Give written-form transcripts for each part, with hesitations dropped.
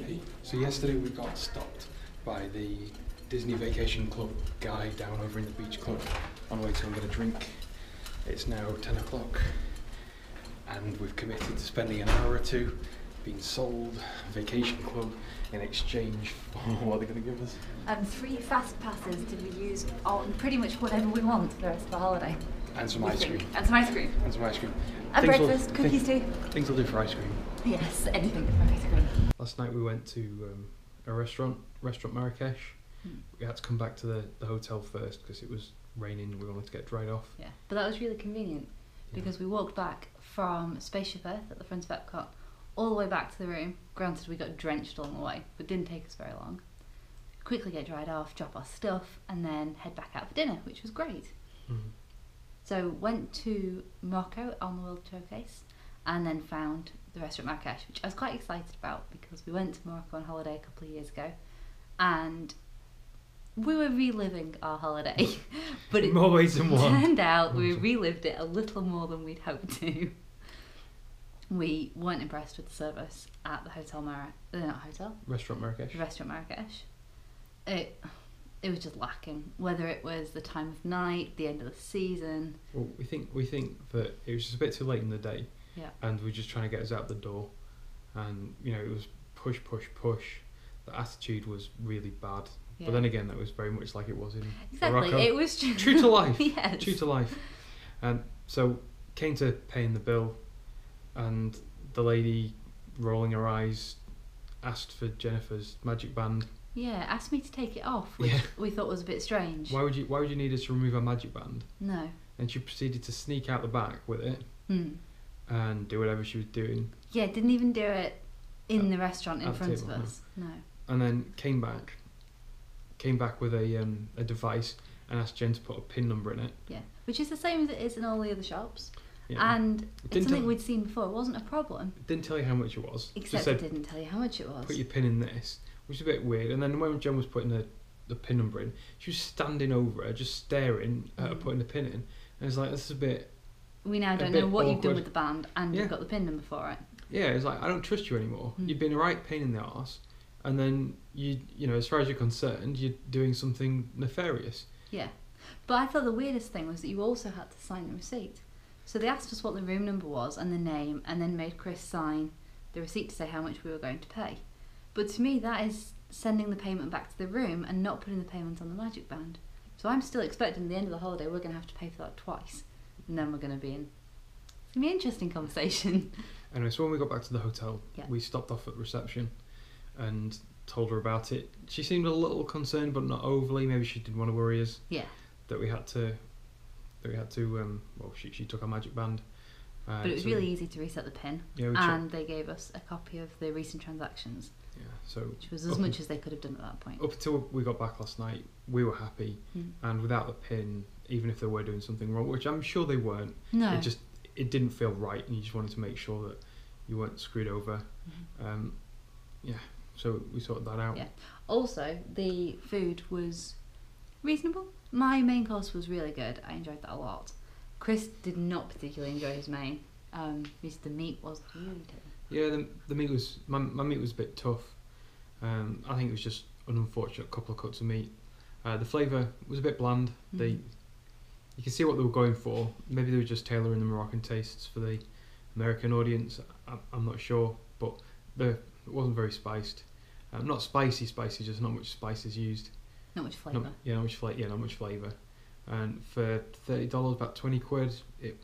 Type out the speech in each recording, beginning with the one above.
Okay, so yesterday we got stopped by the Disney Vacation Club guy down over in the beach club on the way to get a drink. It's now 10 o'clock and we've committed to spending an hour or two being sold Vacation Club in exchange for what they're going to give us. 3 fast passes to be used on pretty much whatever we want for the rest of the holiday. And some ice cream. And some ice cream. And some ice cream. And breakfast, cookies too. Things will do for ice cream. Yes, anything for ice cream. Last night we went to a restaurant Marrakesh. We had to come back to the hotel first because it was raining. We wanted to get dried off. Yeah, but that was really convenient because we walked back from Spaceship Earth at the front of Epcot all the way back to the room. Granted, we got drenched along the way, but didn't take us very long. Quickly get dried off, drop our stuff, and then head back out for dinner, which was great. Mm-hmm. So went to Morocco on the World Showcase, and then found the restaurant Marrakesh, which I was quite excited about because we went to Morocco on holiday a couple of years ago, and we were reliving our holiday, but it more ways than one. Turned out we relived it a little more than we'd hoped to. We weren't impressed with the service at the Restaurant Marrakesh. Restaurant Marrakesh. It was just lacking. Whether it was the time of night, the end of the season. Well, we think that it was just a bit too late in the day. Yeah. And we were just trying to get us out the door, and it was push. The attitude was really bad. Yeah. But then again, that was very much like it was in Morocco. It was true to life. Yes. True to life. And so came to paying the bill, and the lady, rolling her eyes, asked for Jennifer's magic band. Yeah, asked me to take it off, which we thought was a bit strange. Why would you need us to remove our magic band? No. And she proceeded to sneak out the back with it and do whatever she was doing. Yeah, didn't even do it in the restaurant in front of us. No. And then came back with a device and asked Jen to put a PIN number in it. Yeah, which is the same as it is in all the other shops. Yeah. And it's something we'd seen before. It wasn't a problem. It didn't tell you how much it was. Except it didn't tell you how much it was. Put your PIN in this, which is a bit weird. And then when Jen was putting the PIN number in, she was standing over her, just staring at her putting the PIN in. And it's like, this is a bit... We now don't know what you've done with the band, and you've got the PIN number for it. Yeah, it's like, I don't trust you anymore. You've been a right pain in the arse, and then you as far as you're concerned, you're doing something nefarious. Yeah, but I thought the weirdest thing was that you also had to sign the receipt. So they asked us what the room number was and the name, and then made Chris sign the receipt to say how much we were going to pay. But to me, that is sending the payment back to the room and not putting the payment on the magic band. So I'm still expecting at the end of the holiday we're going to have to pay for that twice, and then we're going to be in. It's going to be an interesting conversation. Anyway, so when we got back to the hotel, we stopped off at reception and told her about it. She seemed a little concerned, but not overly. Maybe she didn't want to worry us. Yeah. That we had to. She took our magic band. But it was really easy to reset the PIN. Yeah, and they gave us a copy of the recent transactions. Yeah, which was as much as they could have done at that point. Up until we got back last night, we were happy. And without the PIN, even if they were doing something wrong, which I'm sure they weren't, it didn't feel right, and you just wanted to make sure that you weren't screwed over. So we sorted that out. Yeah. Also, the food was reasonable. My main course was really good. I enjoyed that a lot. Chris did not particularly enjoy his main. The meat was really tough. Yeah, the meat was my meat was a bit tough. I think it was just an unfortunate couple of cuts of meat. The flavour was a bit bland. You can see what they were going for. Maybe they were just tailoring the Moroccan tastes for the American audience. I'm not sure, but it wasn't very spiced. Not spicy, just not much spices used. Not much flavour. Not much flavour. And for $30, about 20 quid, it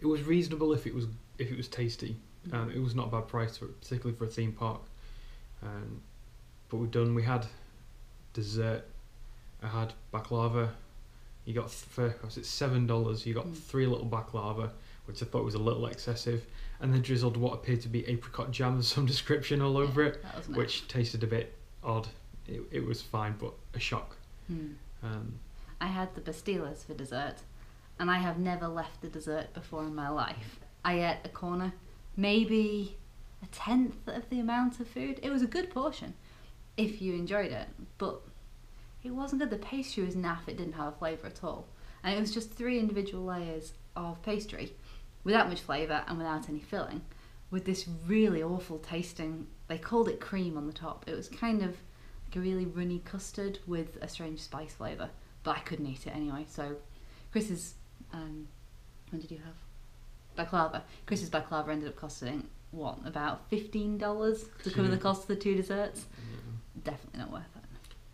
was reasonable if it was tasty. It was not a bad price, particularly for a theme park. But we had dessert. I had baklava. You got for $7. You got 3 little baklava, which I thought was a little excessive, and then drizzled what appeared to be apricot jam of some description all over it, which tasted a bit odd. It was fine, but a shock. I had the pastillas for dessert, and I have never left the dessert before in my life. I ate a corner, maybe a tenth of the amount of food. It was a good portion if you enjoyed it, but it wasn't good. The pastry was naff. It didn't have a flavour at all, and it was just 3 individual layers of pastry without much flavour and without any filling, with this really awful tasting They called it cream on the top. It was kind of like a really runny custard with a strange spice flavour. But I couldn't eat it anyway. So Chris's, what did you have? Baklava. Chris's baklava ended up costing, what, about $15 to cover the cost of the 2 desserts? Yeah. Definitely not worth it.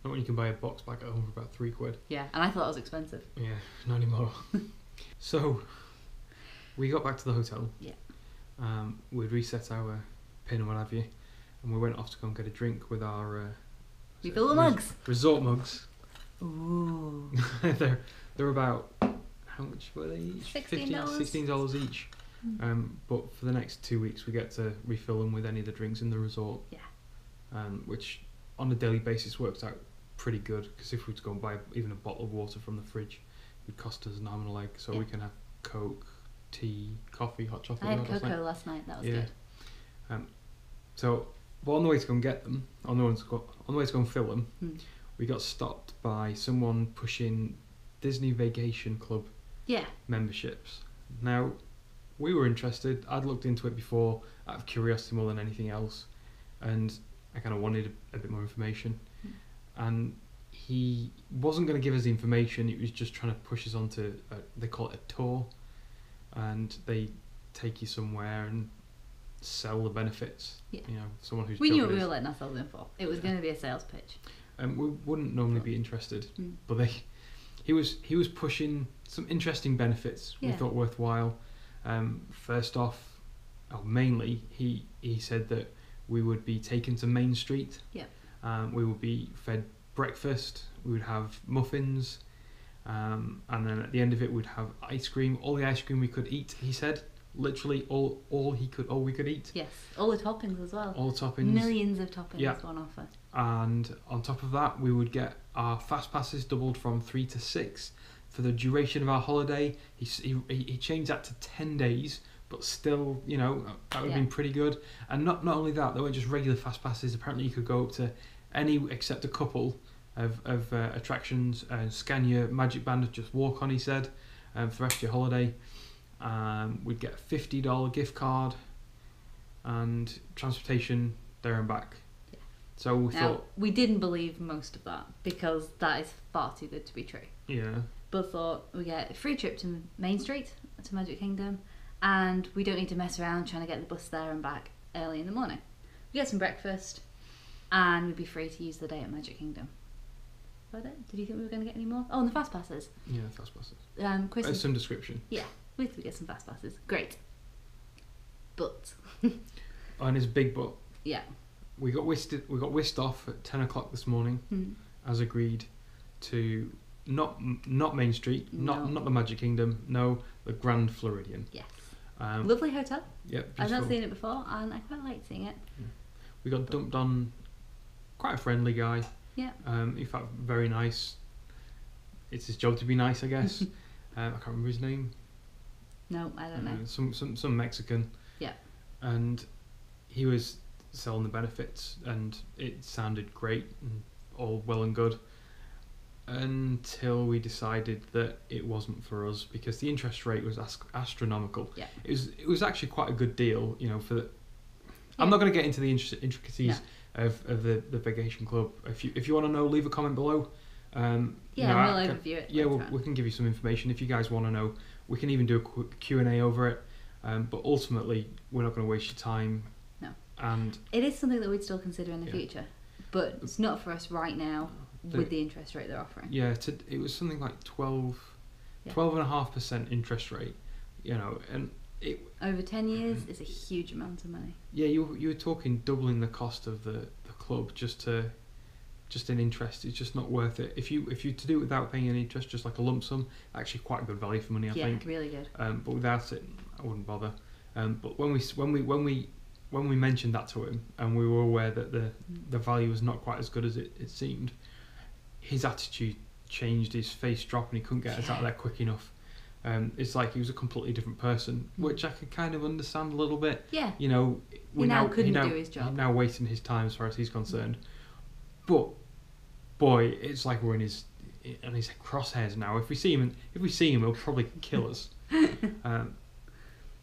Not when you can buy a box back at home for about £3. Yeah, and I thought that was expensive. Yeah, not anymore. So, we got back to the hotel. Yeah. We'd reset our PIN and what have you, and we went off to go and get a drink with our Refill the mugs. resort mugs. Ooh. they're about, how much were they each? $16. $16 each. But for the next 2 weeks we get to refill them with any of the drinks in the resort. Yeah. Which on a daily basis works out pretty good, because if we were to go and buy even a bottle of water from the fridge, it would cost us an arm and a leg. So we can have Coke, tea, coffee, hot chocolate. I had cocoa last night. That was good. So, but on the way to go and get them, on the way to go and fill them, we got stopped by someone pushing Disney Vacation Club memberships. Now, we were interested. I'd looked into it before out of curiosity more than anything else, and I kind of wanted a bit more information. And he wasn't going to give us the information. He was just trying to push us onto they call it a tour, and they take you somewhere and sell the benefits. Yeah. You know, someone who's we knew what we were letting ourselves in for. It was going to be a sales pitch. We wouldn't normally be interested, but he was pushing some interesting benefits we thought worthwhile. First off, mainly he said that we would be taken to Main Street. Yeah. We would be fed breakfast. We would have muffins, and then at the end of it, we'd have ice cream. All the ice cream we could eat. He said, literally all we could eat. Yes, all the toppings as well. All the toppings. Millions of toppings on offer. And on top of that, we would get our fast passes doubled from 3 to 6 for the duration of our holiday. He changed that to 10 days, but still, you know, that would have been pretty good. And not only that, they weren't just regular fast passes. Apparently, you could go up to any except a couple of attractions and scan your magic band, just walk on. He said, for the rest of your holiday. We'd get a $50 gift card and transportation there and back. Yeah. So we thought, we didn't believe most of that because that is far too good to be true. Yeah. But thought we get a free trip to Main Street to Magic Kingdom, and we don't need to mess around trying to get the bus there and back early in the morning. We get some breakfast, and we'd be free to use the day at Magic Kingdom. About it? Did you think we were going to get any more? Oh, and the fast passes. Yeah, fast passes. Chris, some description. Yeah. We could get some fast passes. Great. But. And it's big but. Yeah. We got whisked off at 10 o'clock this morning, as agreed, to not Main Street, not the Magic Kingdom, no, the Grand Floridian. Yes. Lovely hotel. Yep. I've not seen it before, and I quite liked seeing it. Yeah. We got dumped on quite a friendly guy. Yeah. In fact, very nice. It's his job to be nice, I guess. I can't remember his name. No, I don't know. Some Mexican. Yeah. And he was selling the benefits, and it sounded great and all well and good, until we decided that it wasn't for us because the interest rate was astronomical. Yeah. It was actually quite a good deal, you know. I'm not going to get into the intricacies of the vacation club. If you want to know, leave a comment below. We'll overview it. Yeah, we can give you some information if you guys want to know. We can even do a quick Q&A over it. But ultimately, we're not going to waste your time. No. And it is something that we'd still consider in the future, but it's not for us right now with the interest rate they're offering. Yeah, it was something like 12.5% interest rate. You know, and it over 10 years is a huge amount of money. Yeah, you were talking doubling the cost of the club just in interest. It's just not worth it. If you to do it without paying any interest, just like a lump sum, actually quite good value for money, I think. Yeah, really good. But without it, I wouldn't bother. But when we mentioned that to him, and we were aware that the value was not quite as good as it seemed, his attitude changed. His face dropped, and he couldn't get us out of there quick enough. It's like he was a completely different person, which I could kind of understand a little bit. Yeah. You know, he now couldn't do his job. He's now wasting his time as far as he's concerned. But boy, it's like we're in his crosshairs now. If we see him, he'll probably kill us.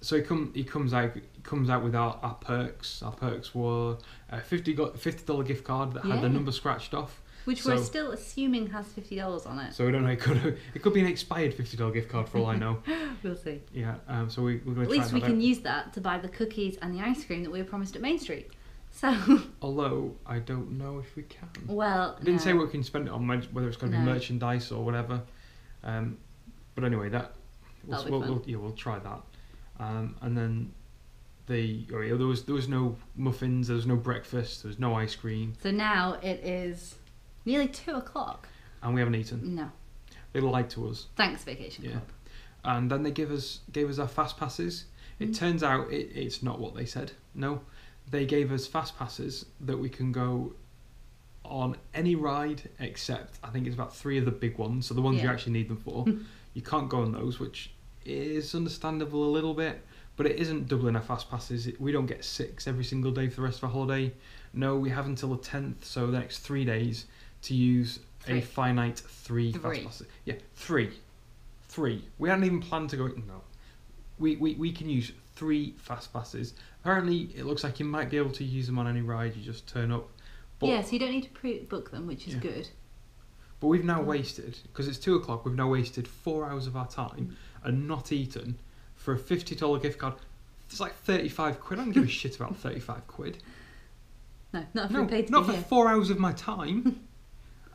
So he comes out with our perks. Our perks were a $50 gift card that had the number scratched off. Which we're still assuming has $50 on it. So we don't know. It could be an expired $50 gift card for all I know. We'll see. Yeah. So we're going to. At least we can use that to buy the cookies and the ice cream that we were promised at Main Street. So. Although I don't know if we can. Well, it didn't say what we can spend it on, whether it's going to be merchandise or whatever. But anyway, we'll try that. And then there was no muffins, there was no breakfast, there was no ice cream. So now it is nearly 2:00. And we haven't eaten. No. They lied to us. Thanks, Vacation Club. And then they gave us our fast passes. It turns out it's not what they said. No. They gave us fast passes that we can go on any ride except, I think it's about 3 of the big ones, so the ones you actually need them for. You can't go on those, which is understandable a little bit, but it isn't doubling our fast passes. We don't get 6 every single day for the rest of our holiday. No, we have until the 10th, so the next 3 days, to use a finite 3 fast passes. Yeah, 3. We hadn't even planned to go. No. We can use 3 fast passes. Apparently, it looks like you might be able to use them on any ride. You just turn up. But, so you don't need to pre-book them, which is good. But we've now wasted, because it's 2:00. We've now wasted 4 hours of our time and not eaten for a $50 gift card. It's like 35 quid. I don't give a shit about 35 quid. No, not if we paid to be here. For 4 hours of my time.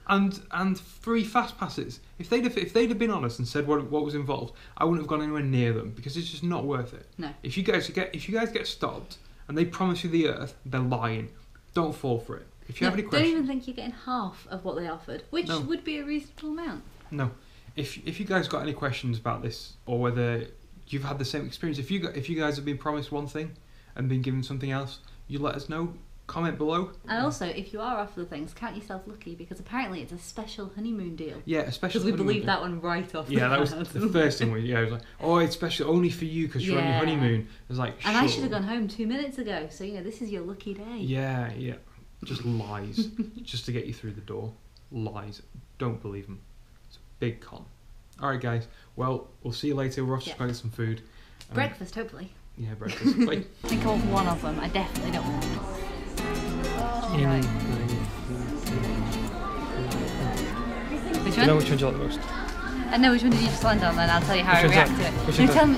And 3 fast passes. If they'd have been honest and said what was involved, I wouldn't have gone anywhere near them because it's just not worth it. No. If you guys get stopped and they promise you the earth, they're lying. Don't fall for it. If you have any questions, don't even think you're getting half of what they offered, which would be a reasonable amount. No. If you guys got any questions about this or whether you've had the same experience, if you guys have been promised one thing and been given something else, you let us know. Comment below. And also, if you are offered the things, count yourself lucky because apparently it's a special honeymoon deal. Yeah, a special. Because we believed that one right off. Yeah, that was the first thing. It was like, oh, it's special only for you because you're on your honeymoon. It was like, and I should have gone home 2 minutes ago. So this is your lucky day. Yeah. Just lies, just to get you through the door. Lies. Don't believe them. It's a big con. All right, guys. Well, we'll see you later. We're off to get some food. Breakfast, hopefully. Yeah, breakfast. Bye. I think I want one of them. I definitely don't want one. Right. Which one? You know which one you like the most? I know which one did you just land on, then I'll tell you how I react to it. Can you tell me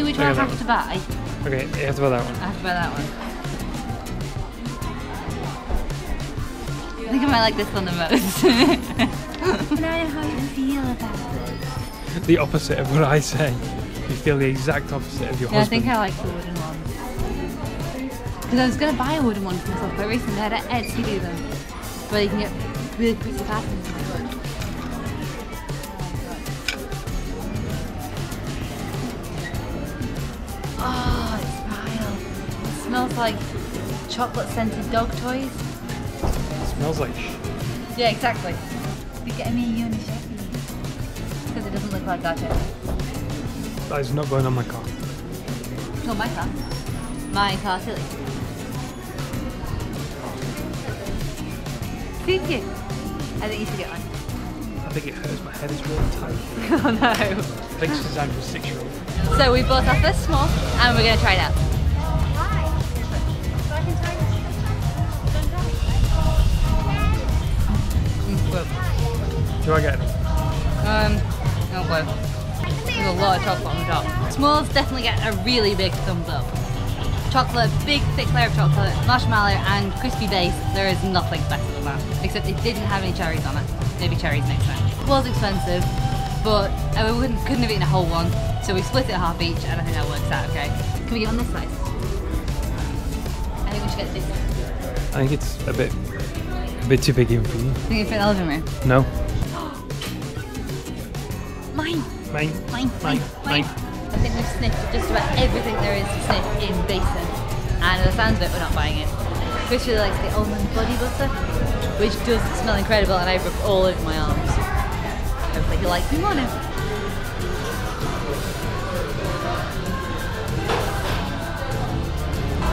which one I have to buy? Okay, you have to buy that one. I have to buy that one. I think I might like this one the most. I know how you feel about it. The opposite of what I say. You feel the exact opposite of your husband. I think I like the wooden ones. Because I was going to buy a wooden one for myself quite recently. I had Etsy do them. Where you can get really pretty patterns in wood. Oh, it's vile. It smells like chocolate scented dog toys. It smells like yeah, exactly. You're getting me a Unisheppy. Because it doesn't look like that yet. That is not going on my car. Not my car. My car, silly. Thank you. I think you should get one. I think it hurts. My head is really tight. Oh no. I think it's designed for a 6-year-old. So we bought our first small and we're going to try it out. Why? So I can try it. Do I get it? Oh boy. There's a lot of chocolate on the top. Smalls definitely get a really big thumbs up. Chocolate, big thick layer of chocolate, marshmallow and crispy base. There is nothing better than that. Except it didn't have any cherries on it. Maybe cherries next time. It was expensive, but we couldn't have eaten a whole one. So we split it half each and I think that works out okay. Can we get on this side? I think we should get this one. I think it's a bit too big even for you. Think you fit in the living room? No. Mine. I think we've sniffed just about everything there is to sniff in Basin, and by the sounds of it, we're not buying it. Chris really likes the almond body butter, which does smell incredible, and I rub all over my arms. Hopefully he'll like me more now.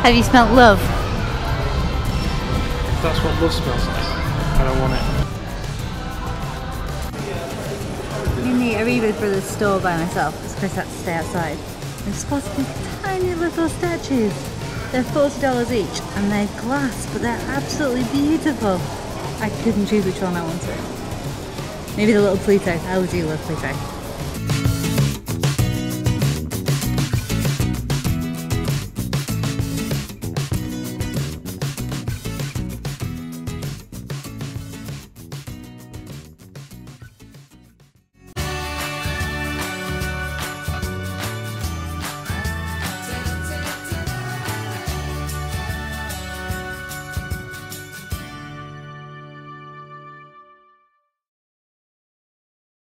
Have you smelt love? If that's what love smells like, I don't want it. I Reebok Brothers store by myself because Chris had to stay outside. I spotted a tiny tiny little statues. They're $40 each and they're glass, but they're absolutely beautiful. I couldn't choose which one I wanted. Maybe the little Pluto. I do love Pluto.